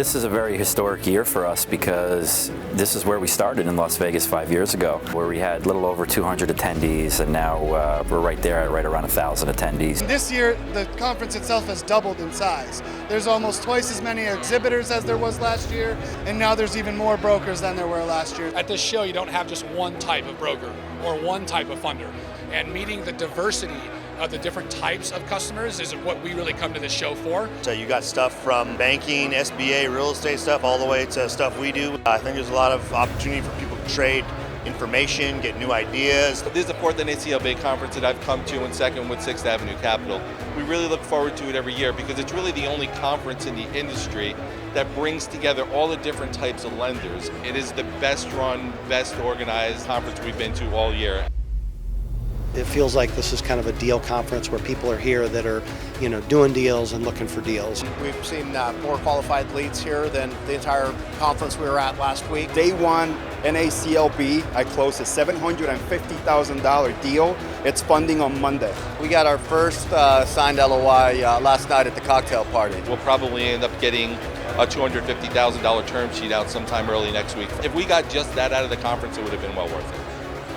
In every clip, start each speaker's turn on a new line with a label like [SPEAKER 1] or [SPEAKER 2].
[SPEAKER 1] This is a very historic year for us because this is where we started in Las Vegas 5 years ago, where we had a little over 200 attendees, and now we're right there at right around 1,000 attendees.
[SPEAKER 2] This year, the conference itself has doubled in size. There's almost twice as many exhibitors as there was last year, and now there's even more brokers than there were last year.
[SPEAKER 3] At this show, you don't have just one type of broker or one type of funder, and meeting the diversity of the different types of customers is what we really come to this show for.
[SPEAKER 4] So you got stuff from banking, SBA, real estate stuff, all the way to stuff we do. I think there's a lot of opportunity for people to trade information, get new ideas.
[SPEAKER 5] This is the fourth NACLB conference that I've come to, and second with 6th Avenue Capital. We really look forward to it every year because it's really the only conference in the industry that brings together all the different types of lenders. It is the best run, best organized conference we've been to all year.
[SPEAKER 6] It feels like this is kind of a deal conference where people are here that are, doing deals and looking for deals.
[SPEAKER 7] We've seen more qualified leads here than the entire conference we were at last week. Day one, NACLB, I closed a $750,000 deal. It's funding on Monday. We got our first signed LOI last night at the cocktail party.
[SPEAKER 5] We'll probably end up getting a $250,000 term sheet out sometime early next week. If we got just that out of the conference, it would have been well worth it.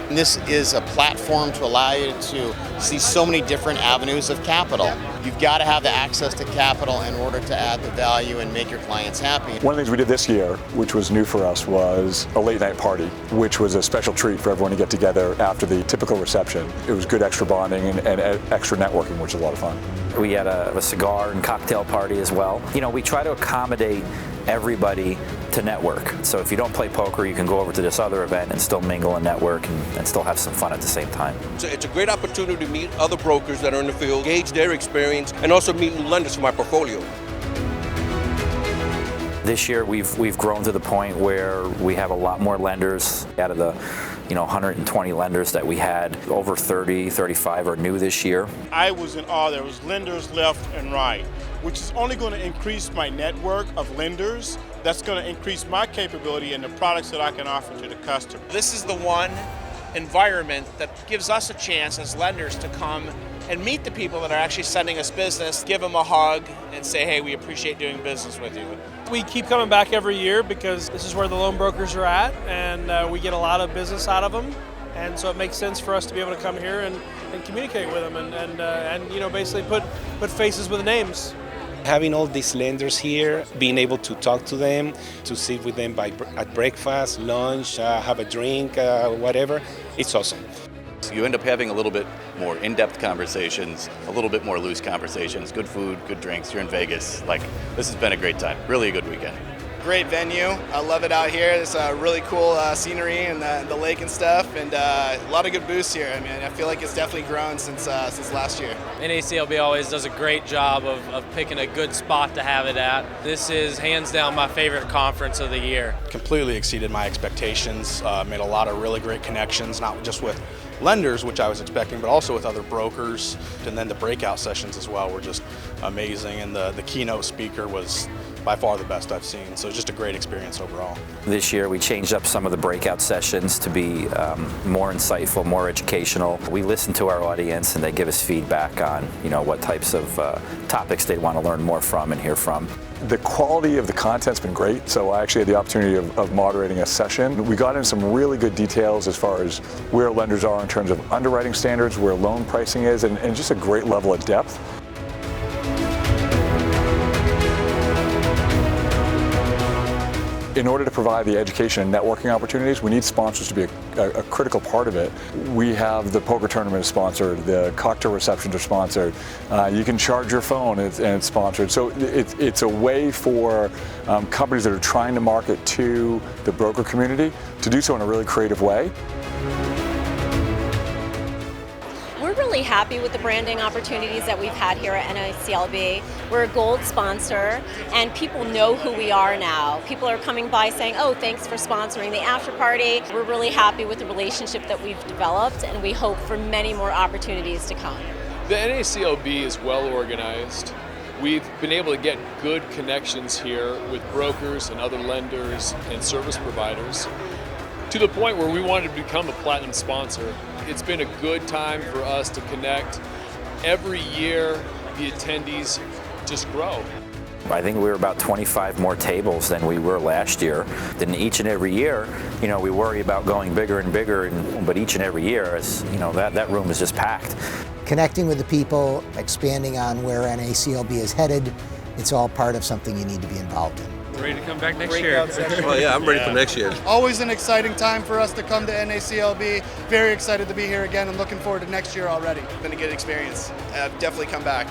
[SPEAKER 8] This is a platform to allow you to see so many different avenues of capital. You've got to have the access to capital in order to add the value and make your clients happy.
[SPEAKER 9] One of the things we did this year, which was new for us, was a late night party, which was a special treat for everyone to get together after the typical reception. It was good extra bonding and extra networking, which was a lot of fun.
[SPEAKER 1] We had a cigar and cocktail party as well. We try to accommodate everybody to network. So if you don't play poker, you can go over to this other event and still mingle and network and still have some fun at the same time.
[SPEAKER 10] It's a great opportunity to meet other brokers that are in the field, gauge their experience, and also meet new lenders for my portfolio.
[SPEAKER 1] This year we've grown to the point where we have a lot more lenders. Out of the 120 lenders that we had, over 35 are new this year.
[SPEAKER 11] I was in awe. There was lenders left and right, which is only going to increase my network of lenders. That's going to increase my capability and the products that I can offer to the customer.
[SPEAKER 12] This is the one environment that gives us a chance as lenders to come and meet the people that are actually sending us business, give them a hug, and say, hey, we appreciate doing business with you.
[SPEAKER 13] We keep coming back every year because this is where the loan brokers are at, and we get a lot of business out of them. And so it makes sense for us to be able to come here and communicate with them and basically put faces with names.
[SPEAKER 14] Having all these lenders here, being able to talk to them, to sit with them at breakfast, lunch, have a drink, whatever, it's awesome.
[SPEAKER 15] So you end up having a little bit more in-depth conversations, a little bit more loose conversations, good food, good drinks. You're in Vegas. This has been a great time. Really a good weekend.
[SPEAKER 7] Great venue. I love it out here. It's really cool scenery and the lake and stuff, and a lot of good booths here. I mean, I feel like it's definitely grown since last year.
[SPEAKER 16] NACLB always does a great job of picking a good spot to have it at. This is hands down my favorite conference of the year.
[SPEAKER 17] Completely exceeded my expectations. Made a lot of really great connections, not just with lenders, which I was expecting, but also with other brokers. And then the breakout sessions as well were just amazing, and the keynote speaker was by far the best I've seen. So just a great experience overall.
[SPEAKER 1] This year we changed up some of the breakout sessions to be more insightful, more educational. We listen to our audience and they give us feedback on what types of topics they want to learn more from and hear from.
[SPEAKER 9] The quality of the content's been great, so I actually had the opportunity of moderating a session. We got in some really good details as far as where lenders are in terms of underwriting standards, where loan pricing is, and just a great level of depth. In order to provide the education and networking opportunities, we need sponsors to be a critical part of it. We have the poker tournament sponsored, the cocktail receptions are sponsored, you can charge your phone and it's sponsored. So it's a way for companies that are trying to market to the broker community to do so in a really creative way.
[SPEAKER 18] We're really happy with the branding opportunities that we've had here at NACLB. We're a gold sponsor, and people know who we are now. People are coming by saying, oh, thanks for sponsoring the after party. We're really happy with the relationship that we've developed, and we hope for many more opportunities to come.
[SPEAKER 19] The NACLB is well organized. We've been able to get good connections here with brokers and other lenders and service providers to the point where we wanted to become a platinum sponsor. It's been a good time for us to connect. Every year, the attendees just grow.
[SPEAKER 1] I think we were about 25 more tables than we were last year. Then each and every year, we worry about going bigger and bigger, but each and every year, that room is just packed.
[SPEAKER 20] Connecting with the people, expanding on where NACLB is headed, it's all part of something you need to be involved in.
[SPEAKER 21] Ready to come back next year.
[SPEAKER 10] Well, yeah, I'm ready for next year.
[SPEAKER 2] Always an exciting time for us to come to NACLB. Very excited to be here again and looking forward to next year already.
[SPEAKER 22] Been a good experience. Definitely come back.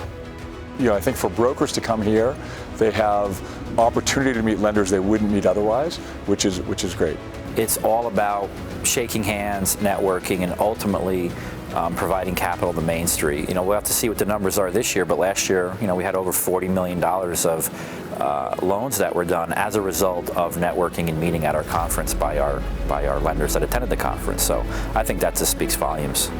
[SPEAKER 9] I think for brokers to come here, they have opportunity to meet lenders they wouldn't meet otherwise, which is great.
[SPEAKER 1] It's all about shaking hands, networking, and ultimately providing capital to Main Street. We'll have to see what the numbers are this year, but last year, we had over $40 million of loans that were done as a result of networking and meeting at our conference by our lenders that attended the conference. So I think that just speaks volumes.